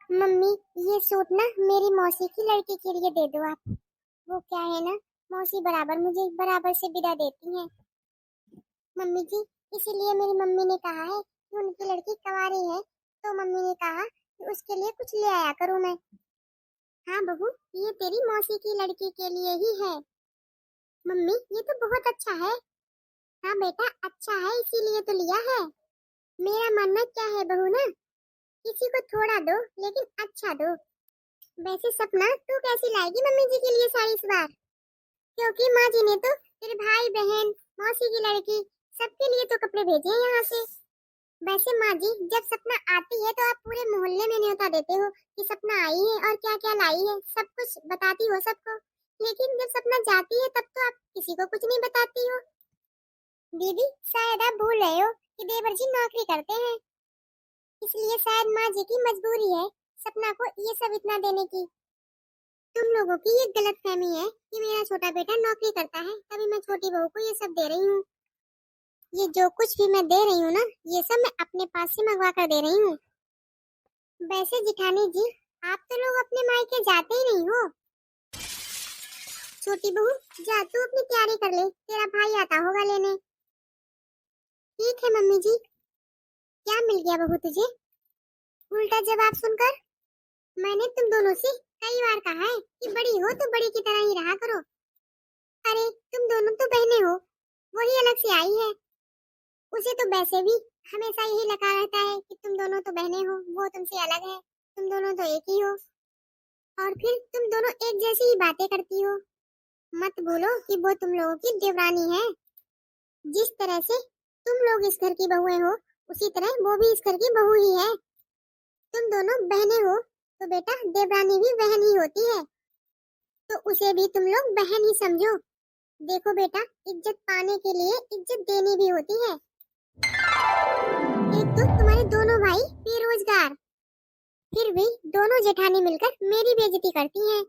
Mummy, ये suit ना मेरी मौसी की लड़की के लिए दे दो आप। वो क्या है ना, मौसी बराबर मुझे बराबर से विदा देती हैं। मम्मी जी, इसीलिए मेरी मम्मी ने कहा है कि उनकी लड़की कंवारी है, तो मम्मी ने कहा कि उसके लिए कुछ ले आया करूँ मैं। हाँ बहू, ये तेरी मौसी की लड़की के लिए ही है। मम्मी, ये तो बहुत अच्छा है। हाँ बेटा, अच्छा है इसीलिए तो लिया है। मेरा मानना क्या है बहू ना, किसी को थोड़ा दो लेकिन अच्छा दो। वैसे सपना, तू कैसी लाएगी मम्मी जी के लिए साड़ी इस बार? क्योंकि माँ जी ने तो तेरे भाई बहन, मौसी की लड़की, सबके लिए तो कपड़े भेजे हैं यहाँ से। वैसे माँ जी, जब सपना आती है तो आप पूरे मोहल्ले में न्योता देते हो कि सपना आई है और क्या क्या लाई है, सब कुछ बताती हो सबको। लेकिन जब सपना जाती है तब तो आप किसी को कुछ नहीं बताती हो। दीदी, शायद आप भूल रहे हो कि देवर जी नौकरी करते हैं, इसलिए शायद माँ जी की मजबूरी है सपना को ये सब इतना देने की। तुम लोगों की ये गलत फहमी है कि मेरा छोटा बेटा नौकरी करता है तभी मैं छोटी बहू को ये सब दे रही हूँ। ये जो कुछ भी मैं दे रही हूँ ना, ये सब मैं अपने पास से मंगवा कर दे रही हूँ। वैसे जिठानी जी, आप तो लोग अपने मायके जाते ही नहीं हो। छोटी बहू, जा तू अपनी तैयारी कर ले, तेरा भाई आता होगा लेने। ठीक है मम्मी जी। क्या मिल गया बहू तुझे? उल्टा जवाब सुनकर? मैंने तुम दोनों से कई बार कहा है कि बड़ी हो तो बड़ी की तरह ही रहा करो। अरे, तुम दोनों तो बहनें हो, वही अलग से आई है। उसे तो वैसे भी हमेशा यही लगा रहता है कि तुम दोनों तो बहनें हो, वो तुमसे अलग है, तुम दोनों तो एक ही हो। और फिर तुम दोनों एक जैसी ही बातें करती हो। मत भूलो कि वो तुम लोगों की देवरानी है। जिस तरह से तुम लोग इस घर की बहुएं हो, उसी तरह वो भी इस घर की बहू ही है। तुम दोनों बहनें हो तो बेटा देवरानी भी बहन ही होती है, तो उसे भी तुम लोग बहन ही समझो। देखो बेटा, इज्जत पाने के लिए इज्जत देनी भी होती है। एक तो तुम्हारे दोनों भाई बेरोजगार, फिर भी दोनों जेठानी मिलकर मेरी बेइज्जती करती हैं।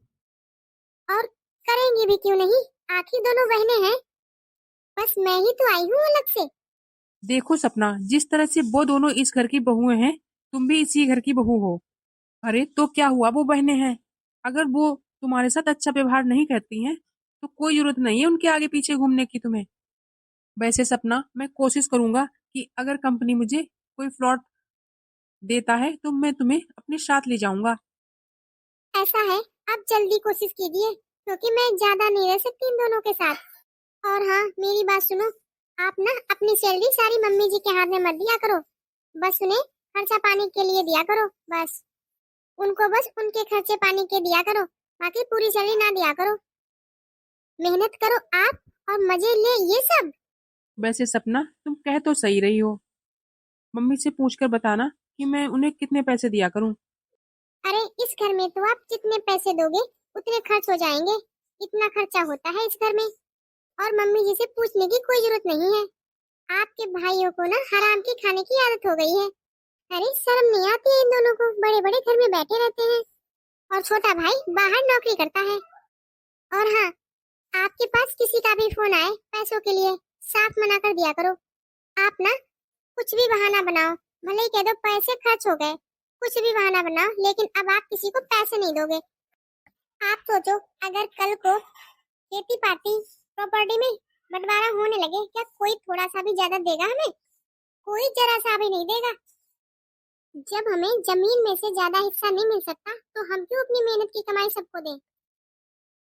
और करेंगी भी क्यों नहीं, आखिर दोनों बहनें हैं। बस मैं ही तो आई हूँ अलग से। देखो सपना, जिस तरह से वो दोनों इस घर की बहुएं हैं, तुम भी इसी घर की बहू हो। अरे तो क्या हुआ, वो बहनें हैं। अगर वो तुम्हारे साथ अच्छा व्यवहार नहीं करती हैं तो कोई जरूरत नहीं है उनके आगे पीछे घूमने की तुम्हें। वैसे सपना, मैं कोशिश करूंगा कि अगर कंपनी मुझे कोई फ्लॉट देता है तो मैं तुम्हें अपने साथ ले जाऊंगा। ऐसा है, आप जल्दी कोशिश कीजिए, क्योंकि मैं ज्यादा नहीं रह सकती इन दोनों के साथ। और हाँ, मेरी बात सुनो, आप ना अपनी सैलरी सारी मम्मी जी के हाथ में मत दिया करो। बस उन्हें खर्चा पानी के लिए दिया करो, बस उनको बस उनके खर्चे पानी के दिया करो, बाकी पूरी सैलरी ना दिया करो। मेहनत करो आप और मजे ले ये सब। वैसे सपना, तुम कह तो सही रही हो। मम्मी से पूछकर बताना कि मैं उन्हें कितने पैसे दिया करूं। अरे, इस घर में तो आप जितने पैसे दोगे उतने खर्च हो जाएंगे, इतना खर्चा होता है इस घर में। और मम्मी जी से पूछने की कोई जरूरत नहीं है। आपके भाइयों को ना हराम के खाने की आदत हो गई है। अरे, शर्म नहीं आती है इन दोनों को, बड़े बड़े घर में बैठे रहते हैं और छोटा भाई बाहर नौकरी करता है। और हाँ, आपके पास किसी का भी फोन आए पैसों के लिए, साफ मना कर दिया करो। आप ना कुछ भी बहाना बनाओ, भले ही कह दो पैसे खर्च हो गए, कुछ भी बहाना बनाओ, लेकिन अब आप किसी को पैसे नहीं दोगे। आप सोचो, अगर कल को खेती पार्टी प्रॉपर्टी में बंटवारा होने लगे, क्या कोई थोड़ा सा भी ज्यादा देगा हमें? कोई जरा सा भी नहीं देगा। जब हमें जमीन में से ज्यादा हिस्सा नहीं मिल सकता तो हम क्यों अपनी मेहनत की कमाई सबको दें?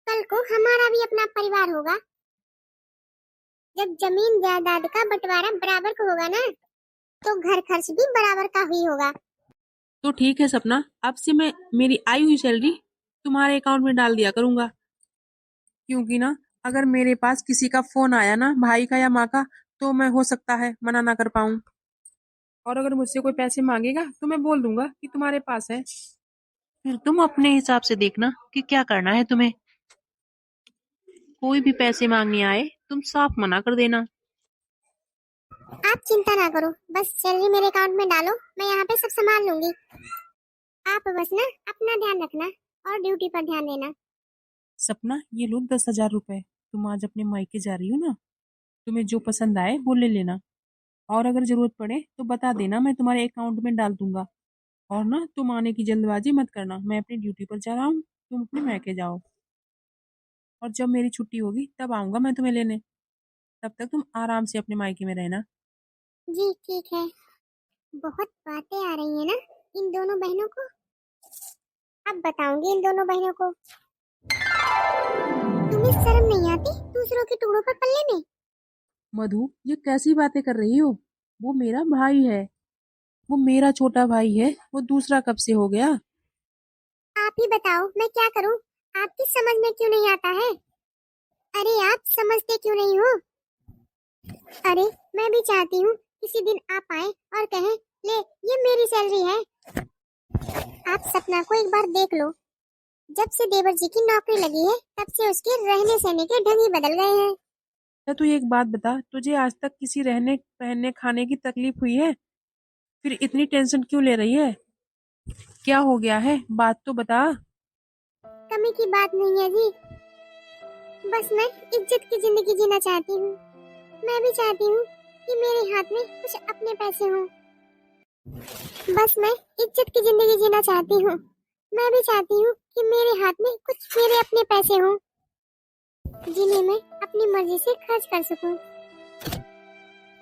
कल को हमारा भी अपना परिवार होगा। जब जमीन जायदाद का बंटवारा बराबर का होगा ना, तो घर खर्च भी बराबर का ही होगा। तो ठीक है सपना, अब से मैं मेरी आई हुई सैलरी तुम्हारे अकाउंट में डाल दिया करूंगा। क्योंकि ना, अगर मेरे पास किसी का फोन आया ना, भाई का या माँ का, तो मैं हो सकता है मना ना कर पाऊं। और अगर मुझसे कोई पैसे मांगेगा तो मैं बोल दूंगा कि तुम्हारे पास है। फिर तुम अपने हिसाब से देखना कि क्या करना है तुम्हें। कोई भी पैसे मांगने आए तुम साफ मना कर देना। आप चिंता ना करो, बस सैलरी मेरे अकाउंट में डालो, मैं यहाँ पे सब संभाल लूंगी। आप बस ना अपना ध्यान रखना और ड्यूटी पर ध्यान देना। सपना, ये लो 10,000 रुपए। तुम आज अपने मायके जा रही हो ना, तुम्हें जो पसंद आए वो ले लेना। और अगर जरूरत पड़े तो बता देना, मैं तुम्हारे अकाउंट में डाल दूंगा। और ना तुम आने की जल्दबाजी मत करना, मैं अपनी ड्यूटी पर जा रहा हूँ, तुम अपने मैके जाओ। और जब मेरी छुट्टी होगी तब आऊँगा मैं तुम्हें लेने। तब तक तुम आराम से अपने मायके में रहना। जी ठीक है। बहुत बातें आ रही है ना इन दोनों बहनों को। अब बताऊंगी इन दोनों बहनों को। तुम्हें शर्म नहीं आती दूसरों के टुकड़ों पर पलने में? मधु, ये कैसी बातें कर रही हो? वो मेरा भाई है, वो मेरा छोटा भाई है, वो दूसरा कब से हो गया? आप ही बताओ मैं क्या करूं? आपकी समझ में क्यों नहीं आता है? अरे आप समझते क्यों नहीं हो? अरे मैं भी चाहती हूँ किसी दिन आप आए और कहें ले ये मेरी सैलरी है। आप सपना को एक बार देख लो। जब से देवर जी की नौकरी लगी है तब से उसके रहने सहने के ढंग ही बदल गए हैं। क्या तू एक बात बता, तुझे आज तक किसी रहने पहनने खाने की तकलीफ हुई है? फिर इतनी टेंशन क्यों ले रही है? क्या हो गया है, बात तो बता। कमी की बात नहीं है जी। बस मैं इज्जत की जिंदगी जीना चाहती हूँ। मैं भी चाहती हूँ कि मेरे हाथ में कुछ अपने पैसे हों। बस मैं इज्जत की जिंदगी जीना चाहती हूँ। मैं भी चाहती हूँ कि मेरे हाथ में कुछ मेरे अपने पैसे हों जिन्हें मैं अपनी मर्जी से खर्च कर सकूं,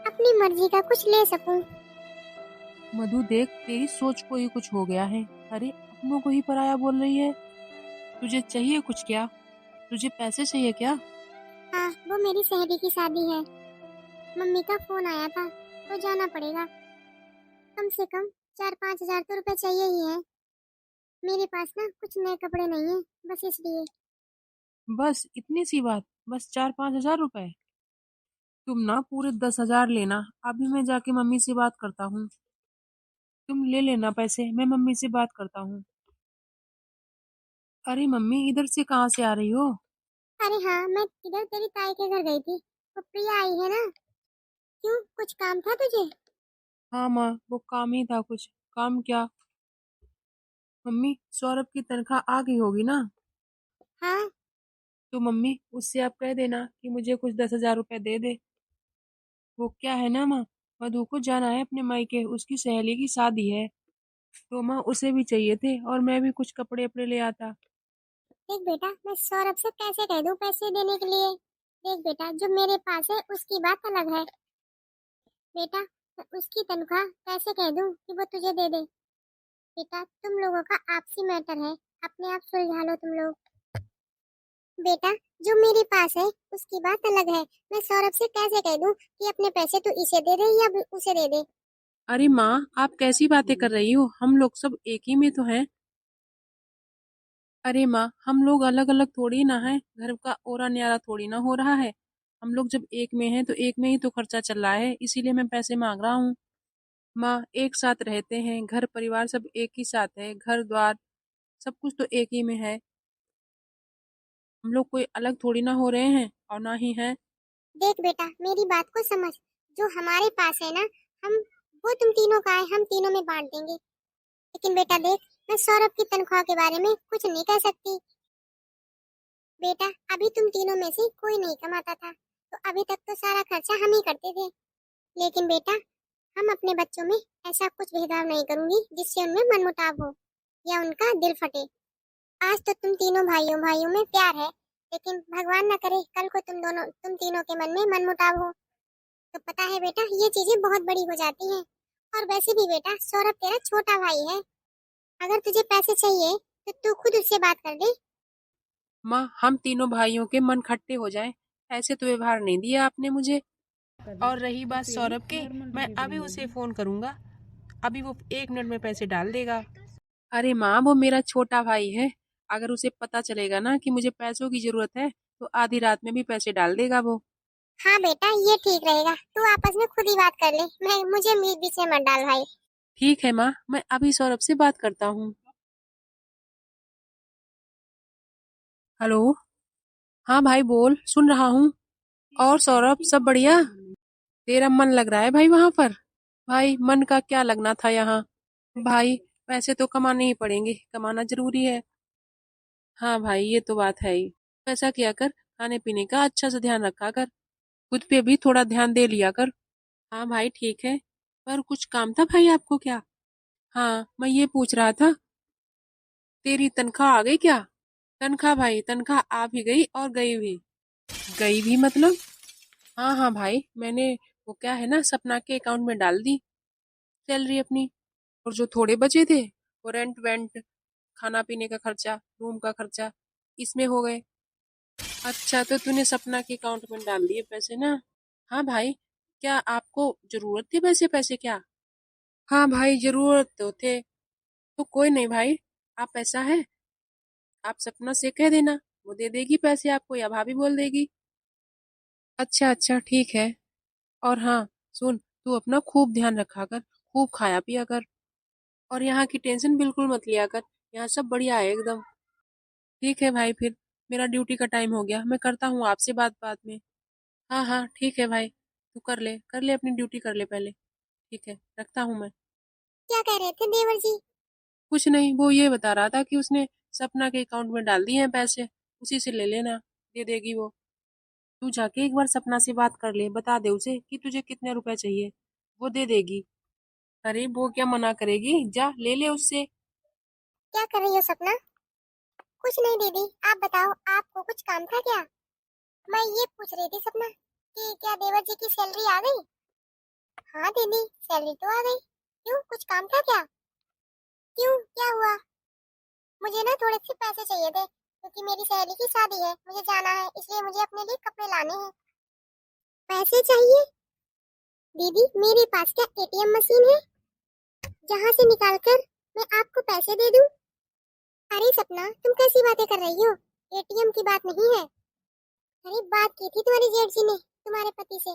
अपनी मर्जी का कुछ ले सकूं। मधु देख, तेरी सोच को ही कुछ हो गया है। अरे अपनों को ही पराया बोल रही है। तुझे चाहिए कुछ क्या? तुझे पैसे चाहिए क्या? हाँ वो मेरी सहेली की शादी है। मम्मी का फोन आया था तो जाना पड़ेगा। कम से कम 4-5 हजार तो रुपए चाहिए ही है। मेरे पास ना कुछ नए कपड़े नहीं है बस इसलिए। बस इतनी सी बात? बस 4-5 हजार रुपए? तुम ना पूरे 10 हजार लेना। अभी मैं जाके मम्मी से बात करता हूँ। तुम ले लेना पैसे, मैं मम्मी से बात करता हूँ। अरे मम्मी, इधर से कहाँ से आ रही हो? अरे हाँ मैं इधर तेरी ताई के घर गई थी। वो प्रिया आई है ना। क्यों कुछ काम था तुझे? हाँ माँ, वो काम ही था कुछ। काम क्या? मम्मी, सौरभ की तनख्वाह आ गई होगी ना? हाँ तो मम्मी, उससे आप कह देना कि मुझे कुछ 10 हजार रुपए दे दे। वो क्या है ना माँ, मधु को जाना है अपने मायके, उसकी सहेली की शादी है। तो माँ उसे भी चाहिए थे और मैं भी कुछ कपड़े अपने ले आता। देख बेटा मैं सौरभ से कैसे कह दूं पैसे देने के लिए। देख बेटा जो मेरे पास है उसकी बात अलग है। बेटा मैं उसकी तनख्वाह कैसे कह दूं कि वो तुझे दे दे। बेटा तुम लोगों का आपसी मैटर है। अपने आप सुलझा लो तुम लोग। बेटा जो मेरे पास है उसकी बात अलग है। मैं सौरभ से कैसे कह दूं कि अपने पैसे तू इसे दे दे या उसे दे दे। अरे माँ, आप कैसी बातें कर रही हो? हम लोग सब एक ही में तो हैं। अरे माँ, हम लोग अलग अलग थोड़ी ना हैं, घर का ओरा न्यारा थोड़ी ना हो रहा है। हम लोग जब एक में हैं तो एक में ही तो खर्चा चल रहा है, इसीलिए मैं पैसे मांग रहा हूँ। माँ, एक साथ रहते हैं, घर परिवार सब एक ही साथ है, घर द्वार सब कुछ तो एक ही में है। हम लोग कोई अलग थोड़ी ना हो रहे हैं और ना ही हैं। देख बेटा मेरी बात को समझ। जो हमारे पास है ना हम वो तुम तीनों का है हम तीनों में बांट देंगे। लेकिन बेटा देख मैं सौरभ की तनख्वाह के बारे में कुछ नहीं कह सकती। बेटा अभी तुम तीनों में से कोई नहीं कमाता था तो अभी तक तो सारा खर्चा हम ही करते थे। लेकिन बेटा हम अपने बच्चों में ऐसा कुछ भेदभाव नहीं करूंगी जिससे उनमें मनमुटाव हो या उनका दिल फटे। आज तो तुम तीनों भाइयों भाइयों में प्यार है। लेकिन भगवान न करे कल को तुम तीनों के मन में मनमुटाव हो। तो पता है बेटा ये चीजें बहुत बड़ी हो जाती हैं। और वैसे भी बेटा सौरभ तेरा छोटा भाई है। अगर तुझे पैसे चाहिए तो तू खुद उससे बात कर ले। माँ, हम तीनों भाइयों के मन खट्टे हो जाएं, ऐसे तो व्यवहार नहीं दिया आपने मुझे। और रही बात सौरभ के, मैं अभी उसे फोन करूंगा, अभी वो 1 मिनट में पैसे डाल देगा। अरे माँ, वो मेरा छोटा भाई है, अगर उसे पता चलेगा ना कि मुझे पैसों की जरूरत है तो आधी रात में भी पैसे डाल देगा वो। हाँ बेटा ये ठीक रहेगा। तू आपस में खुद ही बात कर ले। मैं मुझे बीच बीच में मत डाल भाई। ठीक है माँ, मैं अभी सौरभ से बात करता हूँ। हेलो। हाँ भाई बोल, सुन रहा हूँ। और सौरभ, सब बढ़िया? तेरा मन लग रहा है भाई वहां पर? भाई मन का क्या लगना था यहाँ। भाई, पैसे तो कमाने ही पड़ेंगे, कमाना जरूरी है। हाँ भाई, ये तो बात है ही। ऐसा किया कर, खाने पीने का अच्छा से ध्यान रखा कर, खुद पे भी थोड़ा ध्यान दे लिया कर। हाँ भाई ठीक है। पर कुछ काम था भाई आपको क्या? हाँ, मैं ये पूछ रहा था, तेरी तनख्वाह आ गई क्या? तनख्वाह भाई, तनख्वाह आ भी गई और गई भी। गई भी मतलब? हाँ हाँ भाई, मैंने वो क्या है ना, सपना के अकाउंट में डाल दी सैलरी अपनी। और जो थोड़े बचे थे, वो रेंट वेंट, खाना पीने का खर्चा, रूम का खर्चा, इसमें हो गए। अच्छा, तो तूने सपना के अकाउंट में डाल दिए पैसे ना? हाँ भाई, क्या आपको जरूरत थी पैसे? पैसे क्या? हाँ भाई, जरूरत तो थे। तो कोई नहीं भाई, आप ऐसा है, आप सपना से कह देना, वो दे देगी पैसे आपको, या भाभी बोल देगी। अच्छा अच्छा, ठीक है। और हाँ, सुन, तू अपना खूब ध्यान रखा कर, खूब खाया पिया कर, और यहाँ की टेंशन बिल्कुल मत लिया कर। यहाँ सब बढ़िया है एकदम। ठीक है भाई, फिर मेरा ड्यूटी का टाइम हो गया, मैं करता हूँ आपसे बात बाद में। हाँ हाँ, ठीक है भाई, तू कर ले अपनी ड्यूटी कर ले पहले। ठीक है, रखता हूँ मैं। क्या कह रहे थे देवर जी? कुछ नहीं, वो ये बता रहा था कि उसने सपना के अकाउंट में डाल दिए हैं पैसे, उसी से ले लेना, दे देगी वो। तू जाके एक बार सपना से बात कर ले, बता दे उसे कि तुझे कितने रुपए चाहिए, वो दे देगी। अरे वो क्या मना करेगी, जा ले ले उससे। क्या कर रही हो सपना? कुछ नहीं दीदी, आप बताओ, आपको कुछ काम था क्या? मैं ये पूछ रही थी सपना कि क्या देवर जी की सैलरी आ गई? हाँ दीदी, सैलरी तो आ गई। क्यों, कुछ काम था क्या? क्यों, क्या हुआ? मुझे ना थोड़े से पैसे चाहिए थे, क्योंकि मेरी सहेली की शादी है, मुझे जाना है, इसलिए मुझे अपने लिए कपड़े लाने हैं। पैसे चाहिए? दीदी, मेरे पास क्या एटीएम मशीन है जहाँ से निकाल कर मैं आपको पैसे दे दूं? अरे सपना, तुम कैसी बातें कर रही हो? एटीएम की बात नहीं है। अरे बात की थी तुम्हारी जेठ जी ने तुम्हारे पति से,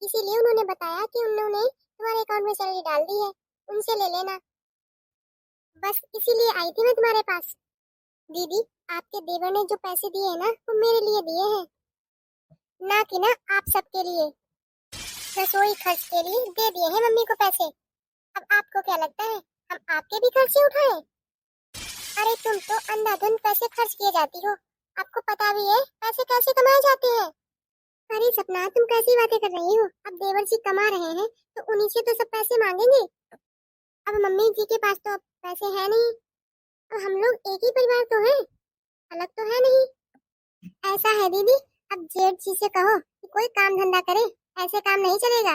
इसीलिए उन्होंने बताया कि उन्होंने तुम्हारे अकाउंट में सैलरी डाल दी है, उनसे ले लेना। बस इसीलिए आई थी मैं तुम्हारे पास। दीदी, आपके देवर ने जो पैसे दिए हैं ना, वो मेरे लिए दिए हैं, ना कि ना आप सबके लिए। रसोई खर्च के लिए दे दिए हैं मम्मी को पैसे। अब आपको क्या लगता है हम आपके भी खर्चे उठाएं? अरे तुम तो अंधाधुंध पैसे खर्च किए जाती हो, आपको पता भी है पैसे कैसे कमाए जाते हैं। अरे सपना, तुम कैसी बातें कर रही हो? अब देवर जी कमा रहे हैं तो उन्हीं से तो सब पैसे मांगेंगे। अब मम्मी जी के पास तो अब पैसे है नहीं, और हम लोग एक ही परिवार तो हैं, अलग तो है नहीं। ऐसा है दीदी, अब जेठ जी से कहो कि कोई काम धंधा करे, ऐसे काम नहीं चलेगा।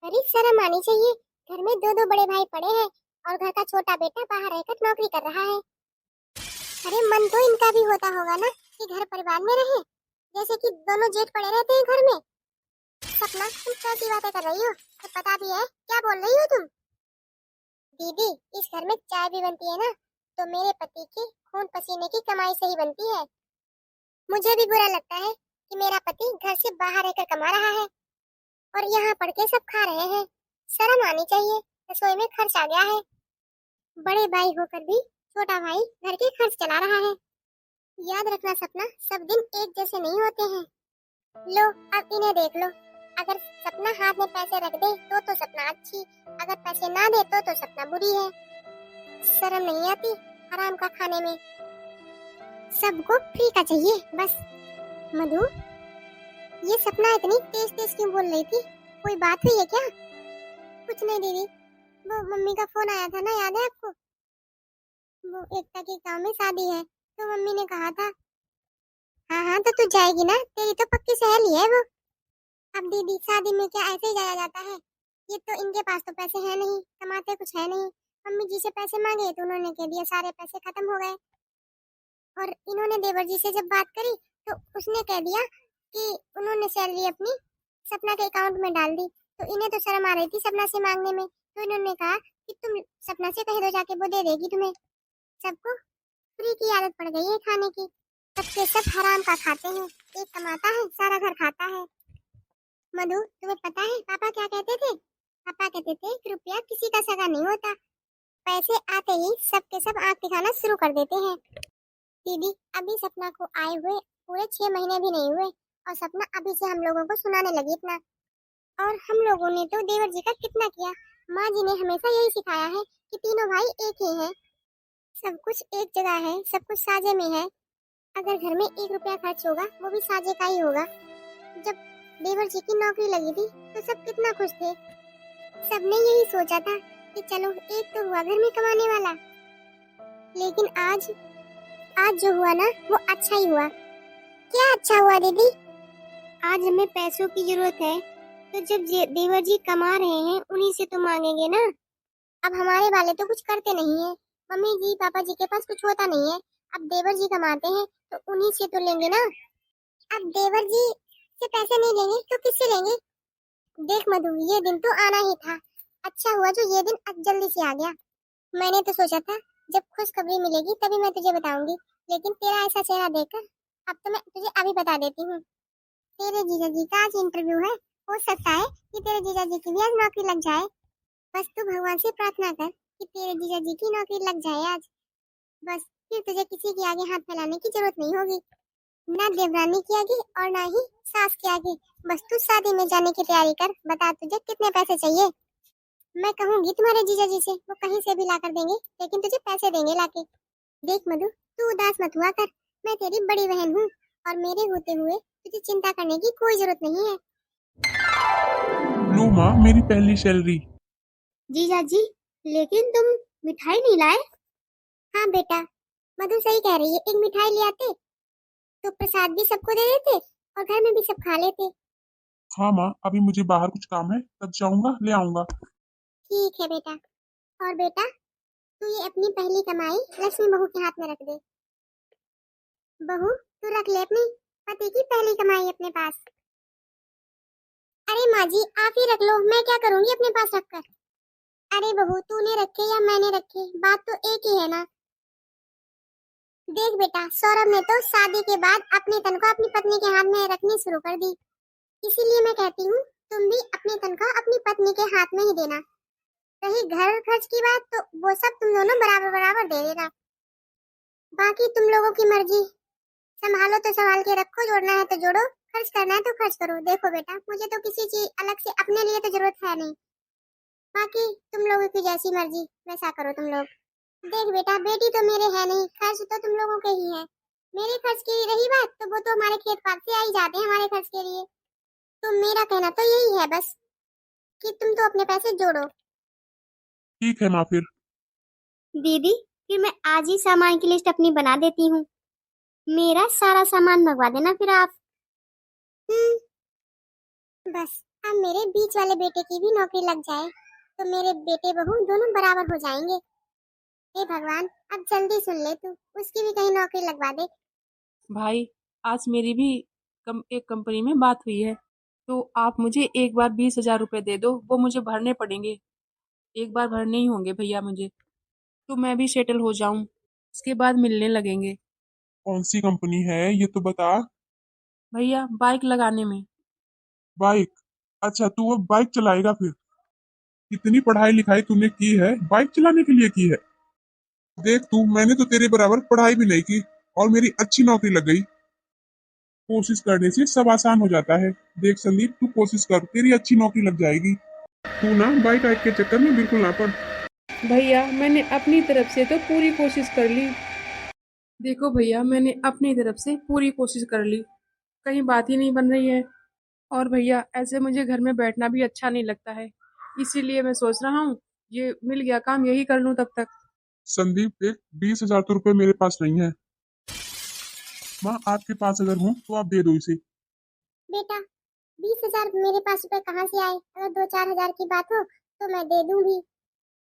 अरे शर्म आनी चाहिए, घर में दो दो बड़े भाई पड़े हैं और घर का छोटा बेटा बाहर रहकर नौकरी कर रहा है। अरे मन तो इनका भी होता होगा ना कि घर परिवार में रहे, जैसे कि दोनों जेठ पड़े रहते हैं घर में। सपना, तुम कैसी बातें कर रही हो? तो पता भी है क्या बोल रही हो तुम? दीदी, इस घर में चाय भी बनती है ना, तो मेरे पति के खून पसीने की कमाई से ही बनती है। मुझे भी बुरा लगता है कि मेरा पति घर से बाहर रहकर कमा रहा है और यहाँ पढ़ के सब खा रहे हैं। शर्म आनी चाहिए, रसोई में खर्च आ गया है। बड़े भाई होकर भी छोटा भाई घर के खर्च चला रहा है। याद रखना सपना, सब दिन एक जैसे नहीं होते हैं। लो, अब इन्हें देख लो, अगर सपना हाथ में पैसे रख दे तो सपना अच्छी, अगर पैसे ना दे तो सपना बुरी है। शर्म नहीं आती हराम का खाने में? सबको फ्री का चाहिए बस। मधु, ये सपना इतनी तेज तेज क्यों बोल रही थी? कोई बात हुई है क्या? कुछ नहीं दीदी, वो मम्मी का फोन आया था ना, याद है आपको? वो एकता के गांव में शादी है, तो मम्मी ने कहा था। हाँ हाँ, तो तू जाएगी ना, तेरी तो पक्की सहेली है वो। अब दीदी, शादी में क्या ऐसे ही जाया जाता है? ये तो इनके पास तो पैसे है नहीं, कमाते कुछ है नहीं। मम्मी जी से पैसे मांगे तो उन्होंने कह दिया सारे पैसे खत्म हो गए, और इन्होंने देवर जी से जब बात करी तो उसने कह दिया कि उन्होंने सैलरी अपनी सपना के अकाउंट में डाल दी। तो इन्हें तो शर्म आ रही थी सपना से मांगने में, तो इन्होंने कहा कि तुम सपना से कह दो जाके, वो दे देगी तुम्हें। सबको फ्री की आदत पड़ गई है खाने की, सबके सब हराम का खाते हैं, एक कमाता है सारा घर खाता है। मधु, तुम्हें पता है पापा क्या कहते थे? पापा कहते थे कि रुपया किसी का सगा नहीं होता, पैसे आते ही सबके सब आंख दिखाना शुरू कर देते हैं। दीदी, अभी सपना को आए हुए पूरे 6 महीने भी नहीं हुए, और सपना अभी से हम लोगों को सुनाने लगी इतना। और हम लोगों ने तो देवर जी का कितना किया, माँ जी ने हमेशा यही सिखाया है कि तीनों भाई एक ही हैं, सब कुछ एक जगह है, सब कुछ साझे में है। अगर घर में 1 रुपया खर्च होगा वो भी साझे का ही होगा। जब देवर जी की नौकरी लगी थी तो सब कितना खुश थे, सबने यही सोचा था कि चलो एक तो हुआ घर में कमाने वाला। लेकिन आज आज जो हुआ ना वो अच्छा ही हुआ। क्या अच्छा हुआ दीदी? आज हमें पैसों की जरूरत है, तो जब देवर जी कमा रहे हैं उन्हीं से तो मांगेंगे ना। अब हमारे वाले तो कुछ करते नहीं है, मम्मी जी पापा जी के पास कुछ होता नहीं है। अब देवर जी कमाते हैं तो उन्हीं से तो लेंगे ना। अब देवर जी से पैसे नहीं लेंगे तो किससे लेंगे? देख मधु, ये दिन तो आना ही था। अच्छा हुआ जो ये दिन अब जल्दी से आ गया। मैंने तो सोचा था जब खुशखबरी मिलेगी तभी मैं तुझे बताऊंगी, लेकिन तेरा ऐसा चेहरा देखकर अब तो मैं तुझे अभी बता देती हूँ। तेरे जीजा जी का आज इंटरव्यू है। हो सकता है कि तेरे जीजा जी की भी आज नौकरी लग जाए। बस तू भगवान से प्रार्थना कर कि तेरे जीजा जी की नौकरी लग जाए आज। बस फिर तुझे किसी के आगे हाथ फैलाने की जरूरत नहीं होगी, ना देवरानी के आगे और ना ही सास के आगे। बस तू शादी में जाने की तैयारी कर। बता तुझे कितने पैसे चाहिए? मैं कहूंगी तुम्हारे जीजा जी से, वो कहीं से भी ला कर देंगे, लेकिन तुझे पैसे देंगे लाके। देख मधु, तू उदास मत हुआ कर। मैं तेरी बड़ी बहन हूँ और मेरे होते हुए तुझे चिंता करने की कोई जरूरत नहीं है। लो माँ, मेरी पहली सैलरी। जीजा जी, लेकिन तुम मिठाई नहीं लाए? हाँ बेटा, मधु सही कह रही है, एक मिठाई ले आते तो प्रसाद भी सबको दे देते और घर में भी सब खा लेते। हाँ माँ, अभी मुझे बाहर कुछ काम है, तब जाऊंगा ले आऊंगा। ठीक है बेटा। और बेटा, तू ये अपनी पहली कमाई लक्ष्मी बहू के हाथ में रख दे। बहू, तू रख ले अपनी पति की पहली कमाई अपने पास। अरे माँ जी, आप ही रख लो, मैं क्या करूंगी अपने पास रखकर। अरे बहू, तूने रखे या मैंने रखे, बात तो एक ही है ना। देख बेटा, सौरभ ने तो शादी के बाद अपनी तनख्वाह अपनी पत्नी के हाथ में रखनी शुरू कर दी। इसीलिए मैं कहती हूँ तुम भी अपनी तनख्वाह अपनी पत्नी के हाथ में ही देना। रही घर खर्च की बात तो वो सब तुम दोनों बराबर बराबर दे देना। बाकी तुम लोगों की मर्जी, संभालो तो संभाल के रखो, जोड़ना है तो जोड़ो, खर्च करना है तो खर्च करो। देखो बेटा, मुझे तो किसी चीज अलग से अपने लिए तो जरूरत है नहीं। बाकी तुम लोगों की जैसी मर्जी वैसा करो तुम लोग। देख बेटा, बेटी तो मेरे है नहीं, खर्च तो तुम लोगों के ही है। मेरे खर्च की रही बात तो वो तो हमारे खेत पात से आ ही जाते हैं हमारे खर्च के लिए। तो मेरा कहना तो यही है बस कि तुम तो अपने पैसे जोड़ो। ठीक है माँ फिर। दीदी, फिर मैं आज ही सामान की लिस्ट अपनी बना देती हूँ। मेरा सारा सामान मंगवा देना फिर आप। बस अब मेरे बीच वाले बेटे की भी नौकरी लग जाए तो मेरे बेटे बहू दोनों बराबर हो जाएंगे। हे भगवान, अब जल्दी सुन ले तू, उसकी भी कहीं नौकरी लगवा दे। भाई, आज मेरी भी एक कंपनी में बात हुई है, तो आप मुझे एक बार 20,000 रुपये दे दो, वो मुझे भरने पड़ेंगे। एक बार भरने ही होंगे भैया मुझे, तो मैं भी सेटल हो जाऊं, उसके बाद मिलने लगेंगे। कौन सी कंपनी है ये तो बता। भैया, बाइक लगाने में। बाइक? अच्छा, तू अब बाइक चलाएगा फिर? कितनी पढ़ाई लिखाई तूने की है बाइक चलाने के लिए की है? देख तू, मैंने तो तेरे बराबर पढ़ाई भी नहीं की और मेरी अच्छी नौकरी लग गई। कोशिश करने से सब आसान हो जाता है। देख संदीप, तू कोशिश कर, तेरी अच्छी नौकरी लग जाएगी। तू ना बाइक आइक के चक्कर में बिल्कुल ना पड़। भैया, मैंने अपनी तरफ से तो पूरी कोशिश कर ली। देखो भैया, मैंने अपनी तरफ से पूरी कोशिश कर ली, कहीं बात ही नहीं बन रही है। और भैया, ऐसे मुझे घर में बैठना भी अच्छा नहीं लगता है, इसीलिए मैं सोच रहा हूँ ये मिल गया काम यही कर लूँ तब तक। संदीप देख, 20,000 तो रुपए मेरे पास नहीं है। माँ, आपके पास अगर हो तो आप दे दो इसे। बेटा, 20,000 मेरे पास रुपए कहाँ से आए? अगर 2-4 हजार की बात हो तो मैं दे दूंगी।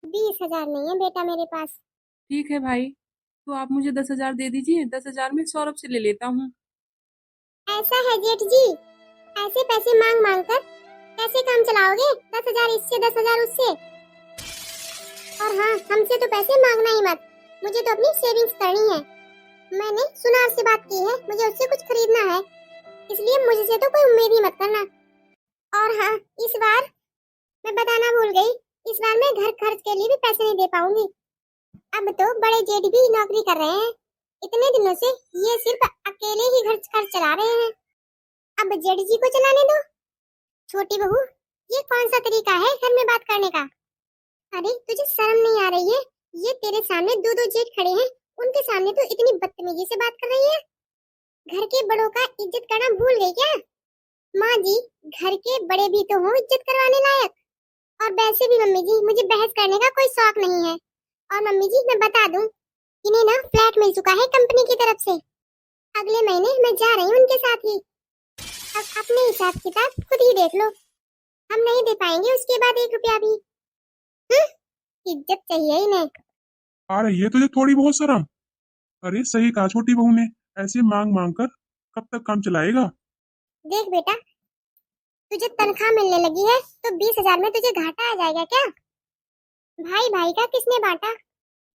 20,000 नहीं है बेटा मेरे पास। ठीक है भाई, तो आप मुझे 10,000 दे दीजिए, 10,000 में सौरभ से ले लेता हूँ। ऐसा है जेठ जी, ऐसे पैसे मांग मांग कर कैसे काम चलाओगे? 10,000 इससे 10,000 उससे। और हाँ, हमसे तो पैसे मांगना ही मत, मुझे तो अपनी सेविंग्स करनी है। मैंने सुनार से बात की है, मुझे उससे कुछ खरीदना है, इसलिए मुझसे तो कोई उम्मीद ही मत करना। और हाँ, इस बार मैं बताना भूल गई, इस बार मैं घर खर्च के लिए भी पैसे नहीं दे पाऊंगी। अब तो बड़े जेठ भी नौकरी कर रहे हैं, इतने दिनों से ये सिर्फ अकेले ही घर खर्च चला रहे हैं। अब जेठ जी को चलाने दो। छोटी बहू, ये कौन सा तरीका है घर में बात करने का? अरे तुझे शर्म नहीं आ रही है? ये तेरे सामने दो दो जेठ खड़े हैं, उनके सामने तो इतनी बदतमीजी से बात कर रही है। घर के बड़ों का इज्जत करना भूल गई क्या? माँ जी, घर के बड़े भी तो हों इज्जत करवाने लायक। और वैसे भी मम्मी जी मुझे बहस करने का कोई शौक नहीं है। और मम्मी जी मैं बता दूं, इन्हें ना फ्लैट मिल चुका है कंपनी की तरफ से। अगले महीने मैं जा रही हूँ उनके साथ ही। अब अपने हिसाब किताब खुद ही देख लो, हम नहीं दे पाएंगे उसके बाद 1 रुपया भी। इज्जत चाहिए इन्हें। आ रही है तुझे थोड़ी बहुत शर्म? अरे सही कहा छोटी बहू ने, ऐसे मांग मांग कर कब तक काम चलाएगा? देख बेटा, तुझे तनख्वाह मिलने लगी है तो 20,000 में तुझे घाटा आ जाएगा क्या? भाई भाई का किसने बांटा?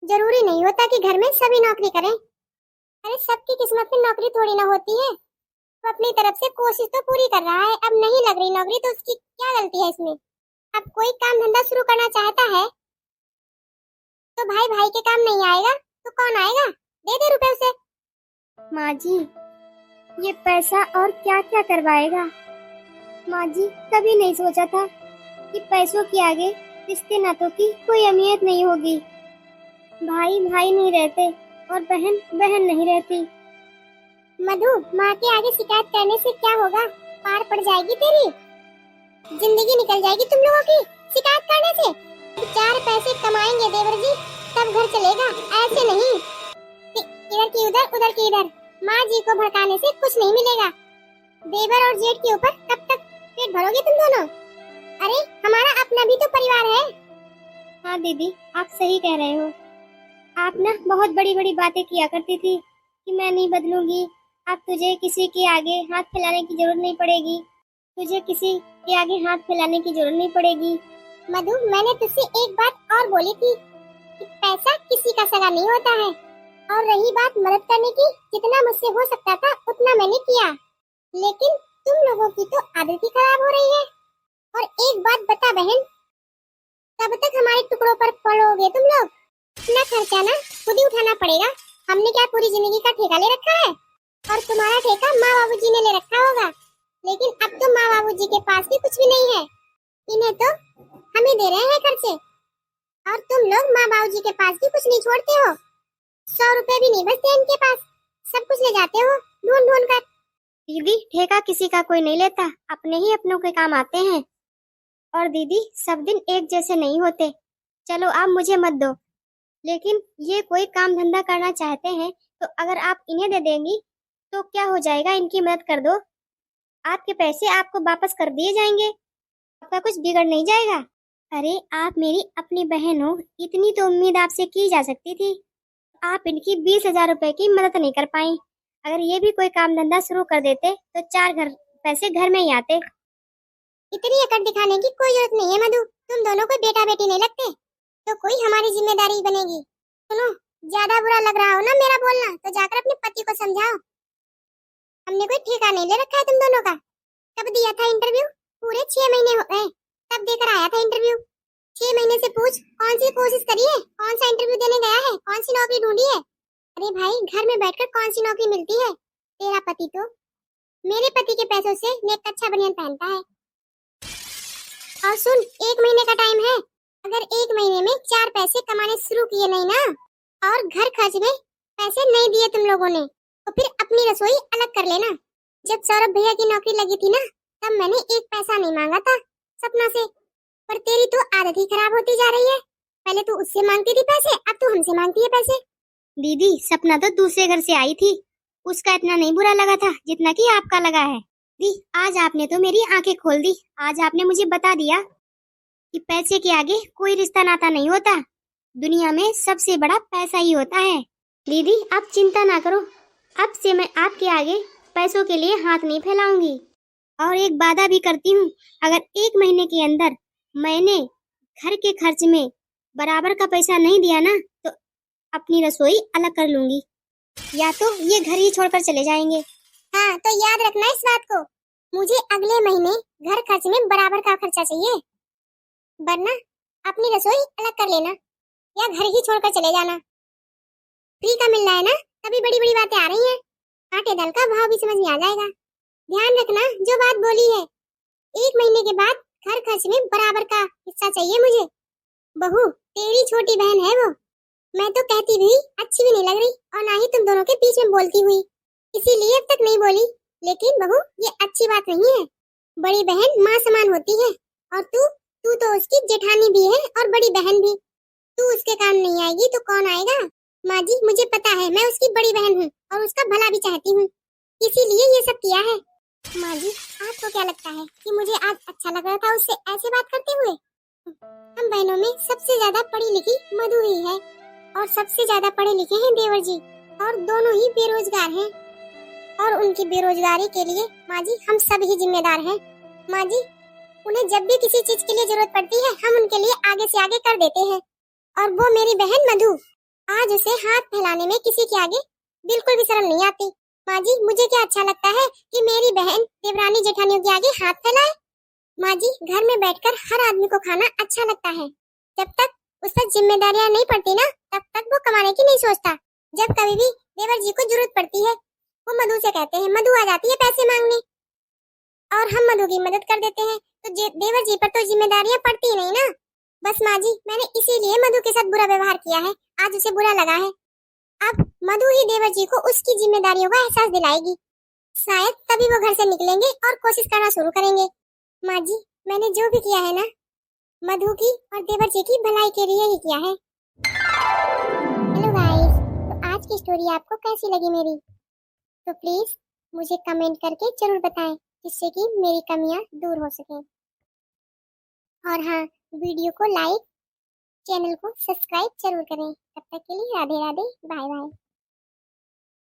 जरूरी नहीं होता कि घर में सभी नौकरी करें। अरे सबकी किस्मत में नौकरी थोड़ी ना होती है। वो अपनी तरफ से कोशिश तो पूरी कर रहा है, अब नहीं लग रही नौकरी तो उसकी क्या गलती है इसमें? अब कोई काम धंधा शुरू करना चाहता है तो भाई भाई के काम नहीं आएगा तो कौन आएगा? दे दे रुपए उसे। माँ जी, ये पैसा और क्या क्या करवाएगा? माँ जी, कभी नहीं सोचा था कि पैसों के आगे रिश्ते नातों की कोई अहमियत नहीं होगी। भाई भाई नहीं रहते और बहन बहन नहीं रहती। मधु, माँ के आगे शिकायत करने से क्या होगा? पार पड़ जाएगी तेरी जिंदगी, निकल जाएगी तुम लोगों की शिकायत करने से। 4 पैसे कमाएंगे देवर जी तब घर चलेगा, ऐसे नहीं इधर की उधर उधर की इधर। माँ जी को भड़काने से कुछ नहीं मिलेगा। देवर और जेठ के ऊपर कब तक पेट भरोगे तुम दोनों? अरे हमारा अपना भी तो परिवार है। हाँ दीदी, आप सही कह रहे हो। आप ना बहुत बड़ी बड़ी बातें किया करती थी कि मैं नहीं बदलूंगी, अब तुझे किसी के आगे हाथ फैलाने की जरूरत नहीं पड़ेगी, तुझे किसी के आगे हाथ फैलाने की जरूरत नहीं पड़ेगी। मधु, मैंने तुझसे एक बात और बोली थी कि पैसा किसी का सगा नहीं होता है। और रही बात मदद करने की, जितना मुझसे हो सकता था उतना मैंने किया, लेकिन तुम लोगों की तो आदत ही खराब हो रही है। और एक बात बता बहन, कब तक हमारे टुकड़ों पर पड़ोगे तुम लोग? अपना खर्चा ना खुद ही उठाना पड़ेगा। हमने क्या पूरी जिंदगी का ठेका ले रखा है? और तुम्हारा ठेका माँ बाबूजी ने ले रखा होगा, लेकिन अब तो माँ बाबूजी के पास भी कुछ भी नहीं है। इन्हें तो हमें दे रहे हैं खर्चे, और तुम लोग माँ बाबूजी के पास भी कुछ नहीं छोड़ते हो। 100 रुपए भी नहीं बचते इनके पास, सब कुछ ले जाते हो ढूंढ ढूंढ कर। दीदी, ठेका किसी का कोई नहीं लेता, अपने ही अपनों के काम आते हैं। और दीदी, सब दिन एक जैसे नहीं होते। चलो आप मुझे मत दो, लेकिन ये कोई काम धंधा करना चाहते हैं तो अगर आप इन्हें दे देंगी तो क्या हो जाएगा? इनकी मदद कर दो, आपके पैसे आपको वापस कर दिए जाएंगे, आपका कुछ बिगड़ नहीं जाएगा। अरे आप मेरी अपनी बहन हो, इतनी तो उम्मीद आपसे की जा सकती थी। आप इनकी 20,000 रुपए की मदद नहीं कर पाई। अगर ये भी कोई काम धंधा शुरू कर देते तो 4 पैसे घर में ही आते। इतनी अकड़ दिखाने की कोई जरूरत नहीं है मधु, तुम दोनों को बेटा बेटी नहीं लगते तो कोई हमारी जिम्मेदारी बनेगी। सुनो, ज्यादा बुरा लग रहा हो ना मेरा बोलना तो जाकर अपने पति को समझाओ। हमने कोई ठेका नहीं ले रखा है तुम दोनों का। कब दिया था इंटरव्यू? पूरे 6 महीने हो गए तब देकर आया था इंटरव्यू। 6 महीने से पूछ कौन सी कोशिश करी है, कौन सा इंटरव्यू देने गया है, कौन सी नौकरी ढूंढी है? अरे भाई, घर में बैठकर कौन सी नौकरी मिलती है? तेरा पति तो मेरे पति के पैसों से नेक अच्छा बनियान पहनता है। और सुन, 1 महीने का टाइम है, अगर 1 महीने में 4 पैसे कमाने शुरू किए नहीं ना, और घर खर्च में पैसे नहीं दिए तुम लोगों ने, तो फिर अपनी रसोई अलग कर लेना। जब सौरभ भैया की नौकरी लगी थी ना, तब मैंने 1 पैसा नहीं मांगा था सपना से, पर तेरी तो आदत ही खराब होती जा रही है। पहले तू उससे मांगती थी पैसे, अब तू हमसे मांगती है पैसे। दीदी, सपना तो दूसरे घर से आई थी, उसका इतना नहीं बुरा लगा था जितना कि आपका लगा है। दी, आज आपने तो मेरी आंखें खोल दी। आज आपने मुझे बता दिया कि पैसे के आगे कोई रिश्ता नाता नहीं होता, दुनिया में सबसे बड़ा पैसा ही होता है। दीदी, आप चिंता ना करो, अब से मैं आपके आगे पैसों के लिए हाथ नहीं फैलाऊंगी। और एक वादा भी करती हूँ, अगर 1 महीने के अंदर मैंने घर के खर्च में बराबर का पैसा नहीं दिया ना, तो अपनी रसोई अलग कर लूंगी, या तो ये घर ही छोड़कर चले जाएंगे। हाँ, तो याद रखना इस बात को, मुझे अगले महीने घर खर्च में बराबर का खर्चा चाहिए, वरना अपनी रसोई अलग कर लेना या घर ही छोड़कर चले जाना। फ्री का मिल रहा है ना, तभी बड़ी बड़ी बातें आ रही हैं, आटे दाल का भाव भी समझ में आ जाएगा। ध्यान रखना जो बात बोली है, 1 महीने के बाद घर खर्च में बराबर का हिस्सा चाहिए मुझे। बहू, तेरी छोटी बहन है वो, मैं तो कहती भी अच्छी भी नहीं लग रही, और ना ही तुम दोनों के बीच में बोलती हुई, इसीलिए अब तक नहीं बोली। लेकिन बहू, ये अच्छी बात नहीं है, बड़ी बहन माँ समान होती है, और तू तू तो उसकी जेठानी भी है और बड़ी बहन भी। तू उसके काम नहीं आएगी तो कौन आएगा? माँ जी मुझे पता है, मैं उसकी बड़ी बहन हूँ और उसका भला भी चाहती हूँ, इसीलिए ये सब किया है। माँ जी आपको क्या लगता है कि मुझे आज अच्छा लग रहा था उससे ऐसे बात करते हुए? हम बहनों में सबसे ज्यादा पढ़ी लिखी मधु ही है और सबसे ज्यादा पढ़े लिखे हैं देवर जी, और दोनों ही बेरोजगार हैं और उनकी बेरोजगारी के लिए माँ जी हम सब ही जिम्मेदार हैं। माँ जी उन्हें जब भी किसी चीज के लिए जरूरत पड़ती है हम उनके लिए आगे से आगे कर देते हैं, और वो मेरी बहन मधु आज उसे हाथ फैलाने में किसी के आगे बिल्कुल भी शर्म नहीं आती। माँ जी मुझे क्या अच्छा लगता है कि मेरी बहन देवरानी जेठानियों के आगे हाथ फैलाए। माँ जी घर में बैठकर हर आदमी को खाना अच्छा लगता है, जब तक उस पर जिम्मेदारियां नहीं पड़ती ना तब तक वो कमाने की नहीं सोचता। जब कभी भी देवर जी को जरूरत पड़ती है वो मधु से कहते हैं, मधु आ जाती है पैसे मांगने और हम मधु की मदद कर देते हैं, तो देवर जी पर तो जिम्मेदारियां पड़ती ही नहीं ना। बस माँ जी मैंने इसीलिए मधु के साथ बुरा व्यवहार किया है, आज उसे बुरा लगा है। अब मधु ही देवर जी को उसकी जिम्मेदारियों का एहसास दिलाएगी, शायद तभी वो घर से निकलेंगे और कोशिश करना शुरू करेंगे। माँ जी मैंने जो भी किया है ना मधु की और देवर जी की भलाई के लिए ही किया है। हेलो गाइस, तो आज की स्टोरी आपको कैसी लगी मेरी? तो प्लीज मुझे कमेंट करके जरूर बताएं, जिससे कि मेरी कमियां दूर हो सकें। और हाँ, वीडियो को लाइक, चैनल को सब्सक्राइब जरूर करें। तब तक के लिए राधे राधे, बाय बाय।